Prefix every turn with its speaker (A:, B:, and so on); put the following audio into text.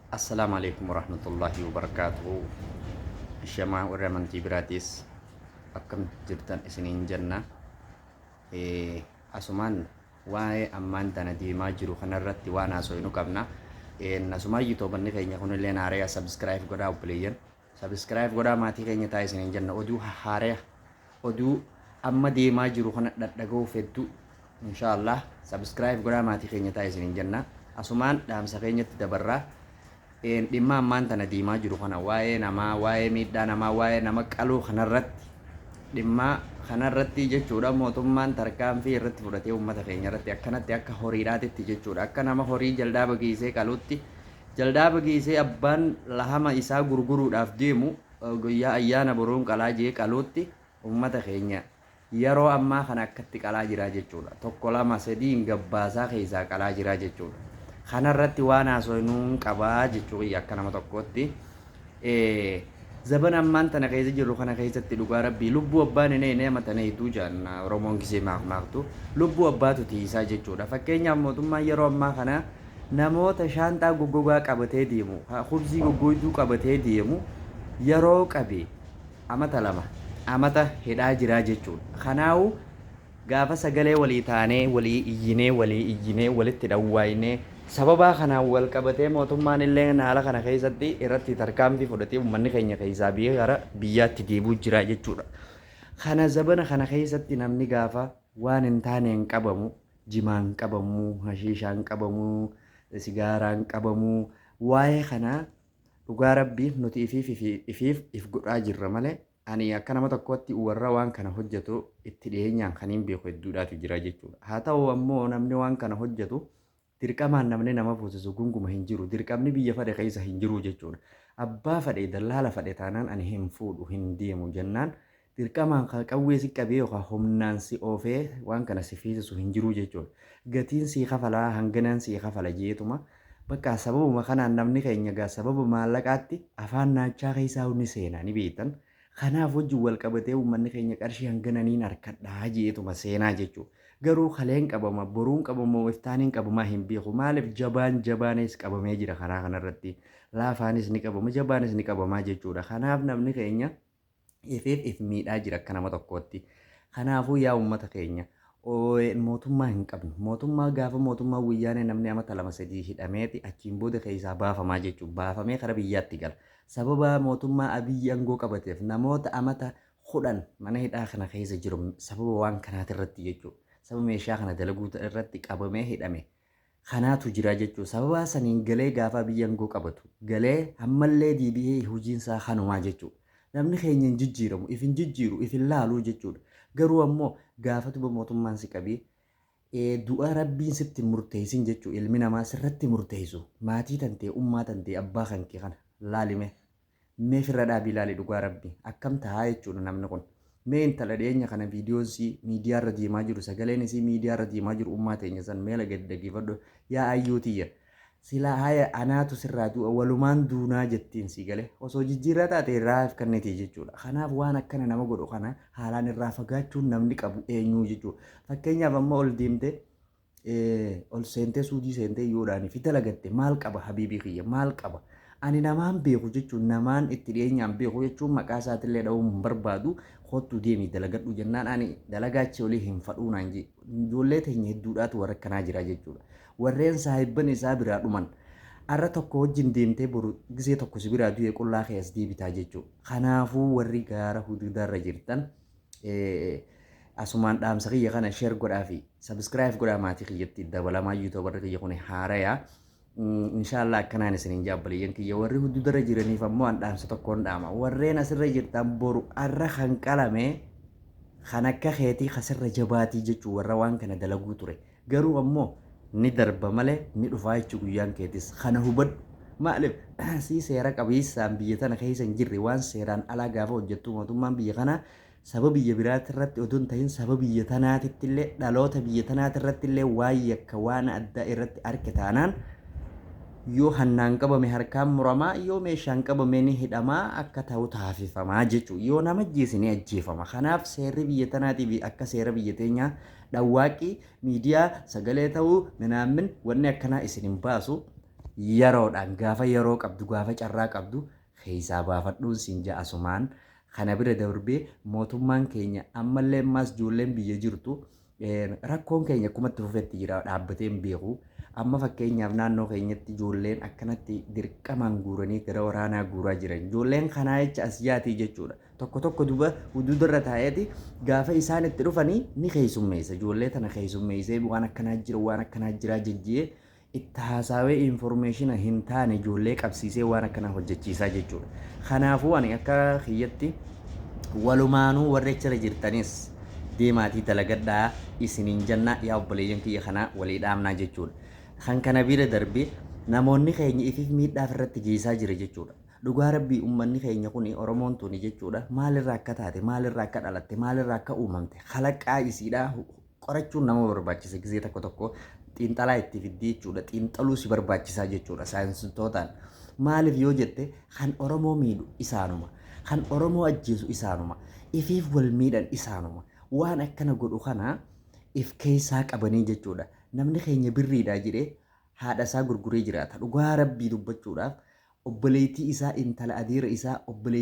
A: Assalamualaikum warahmatullahi wabarakatuh. Syama warra amantii biraatis akkam jirtan isiniin jenna. Asumaan waa'ee ammaan tana deemaa jiru kanarratti waan haasofnu qabna. Asumaan yuutuubanni keenya kunillee haaraa subscribe godhaa obboleeyyan. Subscribe godhaa maatii keenya ta'a isiniin jenna. Oduu haaraa oduu amma deemaa jiru kana dhadhaga'uuf hedduu inshaallah subscribe godhaa maatii keenya ta'a isiniin jenna. Asumaan dhaamsa keenyatti dabarraa. Dhimma ammaan tana deemaa jiru kana waa'ee namaa, waa'ee miidhaa namaa, waa'ee nama qaluu kanarratti dhimma kanarratti jechuudha mootummaan tarkaanfii irratti fudhatee uummata keenya irratti akkanatti akka horiidhaatitti jechuudha. Akka nama horii jaldaaba geessee qaluutti jaldaaba geessee abbaan lahama isaa gurguruudhaaf deemu guyyaa ayyaana boruun qalaa jee qaluutti uummata keenya yeroo ammaa kana akkatti qalaa jira jechuudha. Tokko lama sadiin gabbaasaa keessaa qalaa jira jechuudha. Kanarratti waan haasofnu qabaa jechuudha akka nama tokkotti. Zaban ammaan tana keessa jirru kana keessatti dhugaa rabbii lubbuu abbaan inni amatanii hidduu jaan Oromoon gisee maaqmaaqtu lubbuu abbaatu tiisaa jechuudha. Fakkeenyaaf mootummaan yeroo ammaa kana namoota shaanxaa goggogaa qabatee deemu, hubzii goggoituu qabatee deemu yeroo qabe amata lama amata hidhaa jira jechuudha. Kanaa'u gaafa sagalee walii taanee walii iyyinee walitti dhawwaayinee sababa kanaan wal qabatee mootummaan illee haala kana keessatti irratti tarkaanfii fudhatee uummanni keenya keessaa biyya gara biyyaatti deebi'uu jira jechuudha. Kana zabana kana keessatti namni gaafa waan hin taaneen qabamu, jimaan qabamu, hashiishaan qabamu, sigaaraan qabamu, waa'ee kana dhugaa rabbii nuti if godhaa jirra malee ani akka nama tokkotti warra waan kana hojjetu itti dhiyeenyaan kan hin beeku hedduudhaatu jira jechuudha. Haa ta'u ammoo namni waan kana hojjetu dirqamaan namni nama fuusisu gunguma hin jiru. Dirqamni biyya fadhe keessa hin jiru jechuudha. Abbaa fadhe dallaala fadhe taanaan ani hin fuudhu hin deemu jennaan dirqamaan qawwee si qabee yookaan humnaan si oofee waan kana si fiisisu hin jiru jechuudha. Gatiin sii kafalaa hanganaan sii kafala jeetuma bakka sababuma kanaan namni keenya gaa sababa maallaqaatti afaan naachaa keessaa hundi seenaa ni beektan. Kanaaf wajjin wal qabatee uummanni keenya qarshii hangananiin harkadhaa jeetuma seenaa jechuudha. Garuu kaleen qabama boruun qabama iftaaniin qabamaa hin beeku maaliif jabaanis qabamee jira karaa kanarratti laafaanis ni qabama jabaanis ni qabamaa jechuudha. Kanaaf namni keenya if miidhaa jira akka nama tokkootti. Kanaafuu yaa uummata keenya mootummaa hin qabnu mootummaa gaafa mootummaa guyyaanee namni amata lama sadii hidhameeti achiin booda keessaa baafamaa jechuudha. Baafamee kara biyyaatti gala sababa mootummaa abiyyi aangoo qabateef namoota amata 10 mana hidhaa kana keessa jiru sababa waan kanaatirratti jechuudha. Sababa meeshaa kana dalaguu irratti qabamee hidhame kanaatu jira jechuudha. Sababa saniin galee gaafa biyya aangoo qabatu galee ammallee deebi'ee hojiinsaa kanumaa jechuudha. Namni keenya hin jijjiiramu if hin jijjiiru if hin laaluu jechuudha. Garuu ammoo gaafatu mootummaan si qabee du'a rabbiin sitti murteessin jechuudha. Ilmi namaa sirratti murteessu maatii tantee ummaa tantee abbaa kan kee kana laalime mee firra dhaabii laali dhugaa rabbii akkam tahaa jechuudha namni kun. Mee intala dhiyeenya kana viidiyoon si miidiyaa irra deemaa jiru sagaleen isii miidiyaa irra deemaa jiru ummaa teenya san meela gadi dhaggeeffadhu yaa ayyuutiyya silaa haya anaatu sirraa du'a walumaan duunaa jettiin si galee osoo jijjiirraa taate irraa kanneti jechuudha. Kanaaf waan akkana nama godhu kana haalaan irraa fagaachuun namni qabu eenyuu jechuudha. Fakkeenyaaf amma ol deemtee ol seentee suudii seentee yoodhaan fi dalagatte maal qaba habiibii kiyya maal qaba. Ani namaan beeku jechuun namaan itti dhiyeenyaan beeku jechuun maqaa isaatillee dha'uu hin barbaadu kottu deemi dalagadhu jennaan ani dalagaachi olii hin fadhuu naan jee ijoollee teenya hedduudhaatu warra akkanaa jira jechuudha. Warreen saahibban isaa biraa dhuman arra tokko wajjin deemtee boru gisee tokko si biraa du'ee qullaa keessa deebitaa jechuudha. Kanaafuu warri gaara huduudarra jirtan asumaan dhaamsa kiyya kana sheer godhaa fi sabskiraayib godhaa maatii kiyyatti dabalamaa yuutuubarri kiyya kun haarayaa. Inshaallah akkanaan isiniin jaabbaliyan kiyya warri huduudarra jiraniif ammoo an dhaamsa tokkoon dhaama. Warreen asirra jirtan boru arra kan qalame kan akka keetii kasirra jabaatii jechuu warra waan kana dalaguu ture. Garuu ammoo ni darba malee ni dhufaa jechuu guyyaan keetis kana hubadhu. Maaliif si seera qabeessaan biyya tana keessa hin jirre waan seeraan alaa gaafa hojjettu mootummaan biyya kana saba biyya biraatti irratti oduun ta'in saba biyya tanaatitti illee dhaloota biyya tanaati irratti illee waan yakka waan addaa irratti arge taanaan yoo hannaan qabame harkaan muramaa yoo meeshaan qabame ni hidhamaa akka ta'u taasifamaa jechuudha. Yoo nama ajjeese ni ajjeefama. Kanaaf seerri biyya tanaatii akka seera biyya teenyaa dhawwaaqii miidiyaa sagalee ta'uu minaamin wanni akkanaa isin hin baasu yeroodhaan gaafa yeroo qabdu gaafa carraa qabdu keessaa baafadhuun siin ja'a asumaan kana bira darbee mootummaan keenya ammallee ammaas ijoolleen biyya jirtu rakkoon keenya akkumatti fufetti jira dhaabbatee hin beeku. Amma fakkeenyaaf naannoo keenyatti ijoolleen akkanatti dirqamaan guuranii gara waraanaa guuraa jiran. Ijoolleen kanaa jecha as yaatii jechuudha. Tokko tokko duba huduudarra taa'eeti gaafa isaan itti dhufanii ni keessummeessa. Ijoollee tana keessummeessee waan akkanaa jira jejjee itti haasawee information hin taane ijoollee qabsiisee waan akkanaa hojjechiisaa jechuudha. Kanaafuu ani akka kiyyatti walumaanuu warra achi jirtanis deemaatii dalagadhaa isiniin jennaa yaa obboleeyyan kiyya kanaa walii dhaamnaa jechuudha. Kan kana bira darbee namoonni keenya ifiif miidhaaf irratti geessaa jira jechuudha. Dhugaa rabbii uummanni keenya kun Oromoon tuni jechuudha. Maalirraa akka taate, maalirraa akka dhalatte, maalirraa akka uumamte, kalaqaa isiidhaa qorachuun nama barbaachisa gisee tokko tokko xiinxalaa itti fiddee jechuudha. Xiinxaluu si barbaachisaa jechuudha saayinsistootaan. Maaliif yoo jette kan Oromoo miidhu isaanuma, kan Oromoo ajjeesu isaanuma, ifiif wal miidhan isaanuma. Waan akkana godhu kana if keessaa qabanii jechuudha. Namni keenya birriidhaa jedhee haadha isaa gurguree jiraata. Dhugaa rabbii dubbachuudhaaf obboleettii isaa intala adeera isaa obboleettii